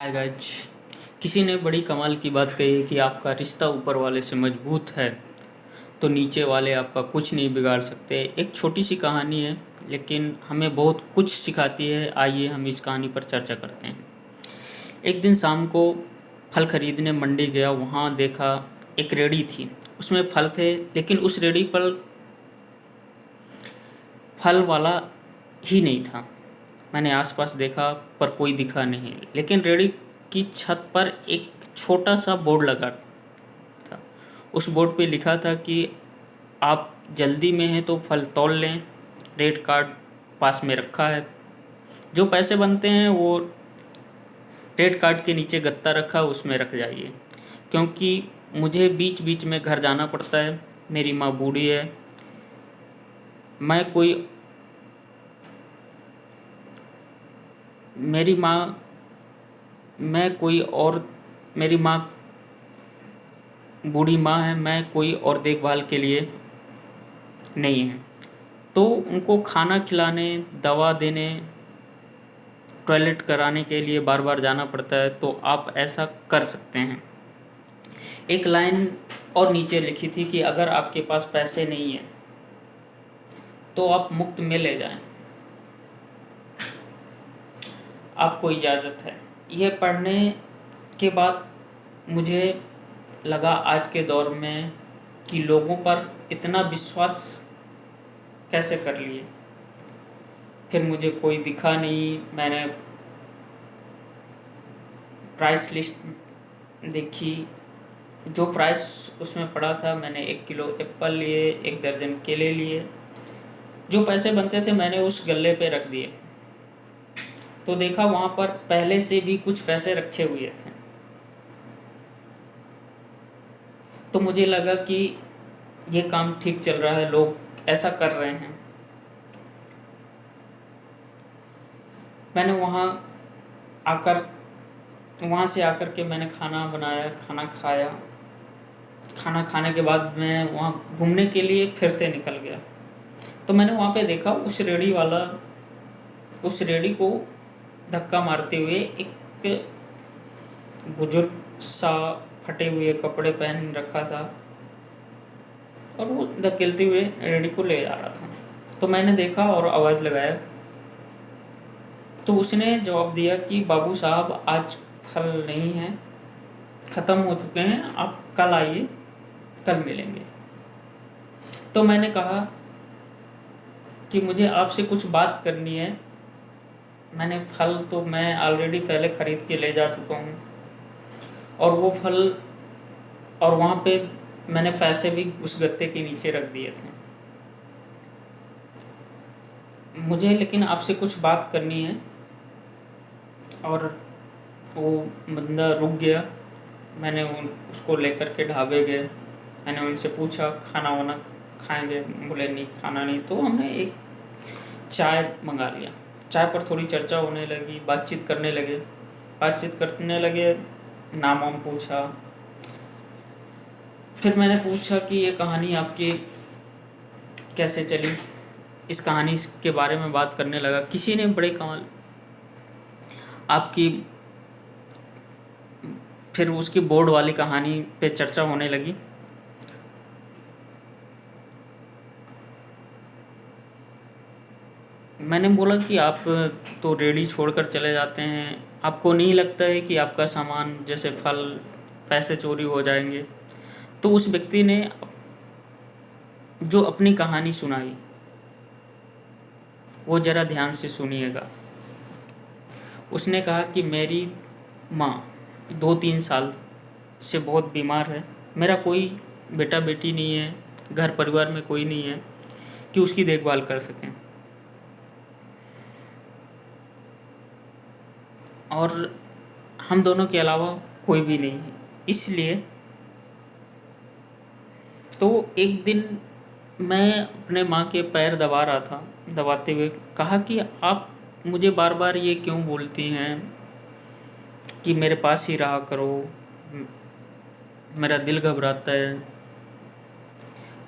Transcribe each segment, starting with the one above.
Hi guys. किसी ने बड़ी कमाल की बात कही है कि आपका रिश्ता ऊपर वाले से मजबूत है तो नीचे वाले आपका कुछ नहीं बिगाड़ सकते। एक छोटी सी कहानी है लेकिन हमें बहुत कुछ सिखाती है। आइए हम इस कहानी पर चर्चा करते हैं। एक दिन शाम को फल खरीदने मंडी गया। वहाँ देखा एक रेड़ी थी, उसमें फल थे लेकिन उस रेड़ी पर फल वाला ही नहीं था। मैंने आसपास देखा पर कोई दिखा नहीं, लेकिन रेड़ी की छत पर एक छोटा सा बोर्ड लगा था। उस बोर्ड पे लिखा था कि आप जल्दी में हैं तो फल तौल लें, रेट कार्ड पास में रखा है। जो पैसे बनते हैं वो रेट कार्ड के नीचे गत्ता रखा, उसमें रख जाइए, क्योंकि मुझे बीच बीच में घर जाना पड़ता है। मेरी माँ बूढ़ी है। मैं कोई मेरी माँ मैं कोई और मेरी माँ बूढ़ी माँ है। मैं कोई और देखभाल के लिए नहीं है, तो उनको खाना खिलाने, दवा देने, टॉयलेट कराने के लिए बार बार जाना पड़ता है, तो आप ऐसा कर सकते हैं। एक लाइन और नीचे लिखी थी कि अगर आपके पास पैसे नहीं है तो आप मुफ्त में ले जाएं, आपको इजाज़त है। यह पढ़ने के बाद मुझे लगा आज के दौर में कि लोगों पर इतना विश्वास कैसे कर लिए। फिर मुझे कोई दिखा नहीं। मैंने प्राइस लिस्ट देखी, जो प्राइस उसमें पड़ा था। मैंने 1 किलो एप्पल लिए, 1 दर्जन केले लिए। जो पैसे बनते थे मैंने उस गल्ले पे रख दिए, तो देखा वहाँ पर पहले से भी कुछ पैसे रखे हुए थे। तो मुझे लगा कि ये काम ठीक चल रहा है, लोग ऐसा कर रहे हैं। मैंने वहाँ से आकर के मैंने खाना बनाया, खाना खाया। खाना खाने के बाद मैं वहाँ घूमने के लिए फिर से निकल गया। तो मैंने वहाँ पे देखा उस रेड़ी को धक्का मारते हुए एक बुजुर्ग सा फटे हुए कपड़े पहन रखा था, और वो धकेलते हुए रेड़ी को ले जा रहा था। तो मैंने देखा और आवाज़ लगाया, तो उसने जवाब दिया कि बाबू साहब, आज फल नहीं है, ख़त्म हो चुके हैं, आप कल आइए, कल मिलेंगे। तो मैंने कहा कि मुझे आपसे कुछ बात करनी है। मैंने फल तो मैं ऑलरेडी पहले ख़रीद के ले जा चुका हूँ, और वो फल, और वहाँ पे मैंने पैसे भी उस गत्ते के नीचे रख दिए थे। मुझे लेकिन आपसे कुछ बात करनी है। और वो बंदा रुक गया। मैंने उसको लेकर के ढाबे गए। मैंने उनसे पूछा खाना वाना खाएंगे? बोले नहीं, खाना नहीं। तो हमने एक चाय मंगा लिया। चाय पर थोड़ी चर्चा होने लगी, बातचीत करने लगे। नाम वाम पूछा। फिर मैंने पूछा कि ये कहानी आपकी कैसे चली। इस कहानी के बारे में बात करने लगा। किसी ने बड़े कमाल आपकी फिर उसकी बोर्ड वाली कहानी पे चर्चा होने लगी। मैंने बोला कि आप तो रेडी छोड़कर चले जाते हैं, आपको नहीं लगता है कि आपका सामान जैसे फल, पैसे चोरी हो जाएंगे? तो उस व्यक्ति ने जो अपनी कहानी सुनाई वो ज़रा ध्यान से सुनिएगा। उसने कहा कि मेरी माँ 2-3 साल से बहुत बीमार है। मेरा कोई बेटा बेटी नहीं है, घर परिवार में कोई नहीं है कि उसकी देखभाल कर सकें, और हम दोनों के अलावा कोई भी नहीं है। इसलिए तो एक दिन मैं अपने माँ के पैर दबा रहा था। दबाते हुए कहा कि आप मुझे बार बार ये क्यों बोलती हैं कि मेरे पास ही रहा करो, मेरा दिल घबराता है।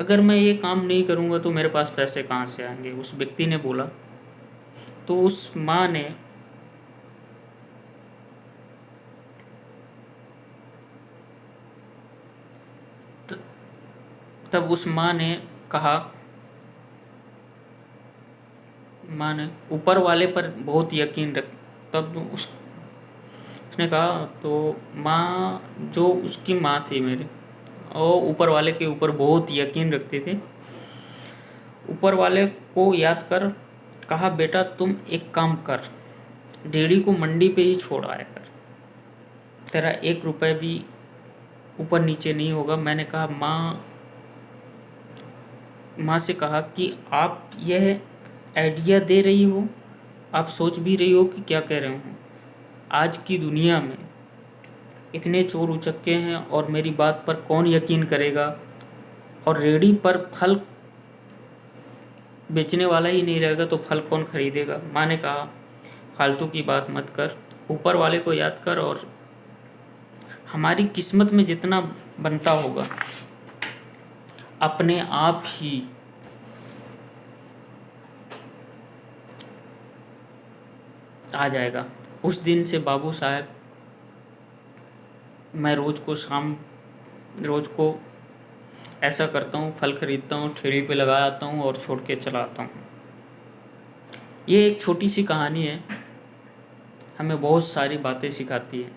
अगर मैं ये काम नहीं करूँगा तो मेरे पास पैसे कहाँ से आएंगे? उस व्यक्ति ने बोला। तो उस माँ ने तब उस माँ ने कहा, माँ ने ऊपर वाले पर बहुत यकीन रख तब उसने कहा, तो माँ जो उसकी माँ थी मेरी, और ऊपर वाले के ऊपर बहुत यकीन रखते थे। ऊपर वाले को याद कर कहा, बेटा तुम एक काम कर, रेडी को मंडी पे ही छोड़ आया कर, तेरा 1 रुपये भी ऊपर नीचे नहीं होगा। मैंने कहा, माँ से कहा कि आप यह आइडिया दे रही हो, आप सोच भी रही हो कि क्या कह रहे हो। आज की दुनिया में इतने चोर उचक्के हैं और मेरी बात पर कौन यकीन करेगा, और रेडी पर फल बेचने वाला ही नहीं रहेगा तो फल कौन खरीदेगा। माँ ने कहा, फालतू की बात मत कर, ऊपर वाले को याद कर, और हमारी किस्मत में जितना बनता होगा अपने आप ही आ जाएगा। उस दिन से बाबू साहब मैं रोज़ को ऐसा करता हूँ, फल खरीदता हूँ, ठेली पे लगा आता हूँ और छोड़ के चला आता हूँ। ये एक छोटी सी कहानी है, हमें बहुत सारी बातें सिखाती है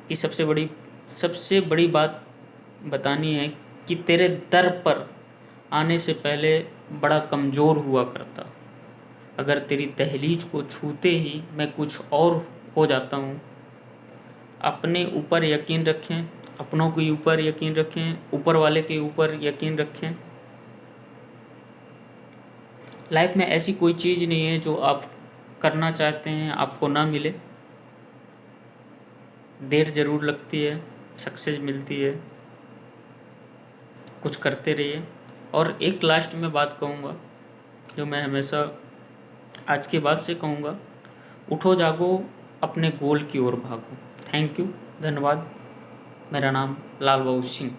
कि सबसे बड़ी बात बतानी है कि तेरे दर पर आने से पहले बड़ा कमज़ोर हुआ करता, अगर तेरी दहलीज को छूते ही मैं कुछ और हो जाता हूँ। अपने ऊपर यकीन रखें, अपनों के ऊपर यकीन रखें, ऊपर वाले के ऊपर यकीन रखें। लाइफ में ऐसी कोई चीज़ नहीं है जो आप करना चाहते हैं आपको ना मिले। देर ज़रूर लगती है, सक्सेस मिलती है। कुछ करते रहिए। और एक लास्ट में बात कहूँगा जो मैं हमेशा आज के बाद से कहूँगा, उठो जागो, अपने गोल की ओर भागो। थैंक यू, धन्यवाद। मेरा नाम लाल बाबू सिंह।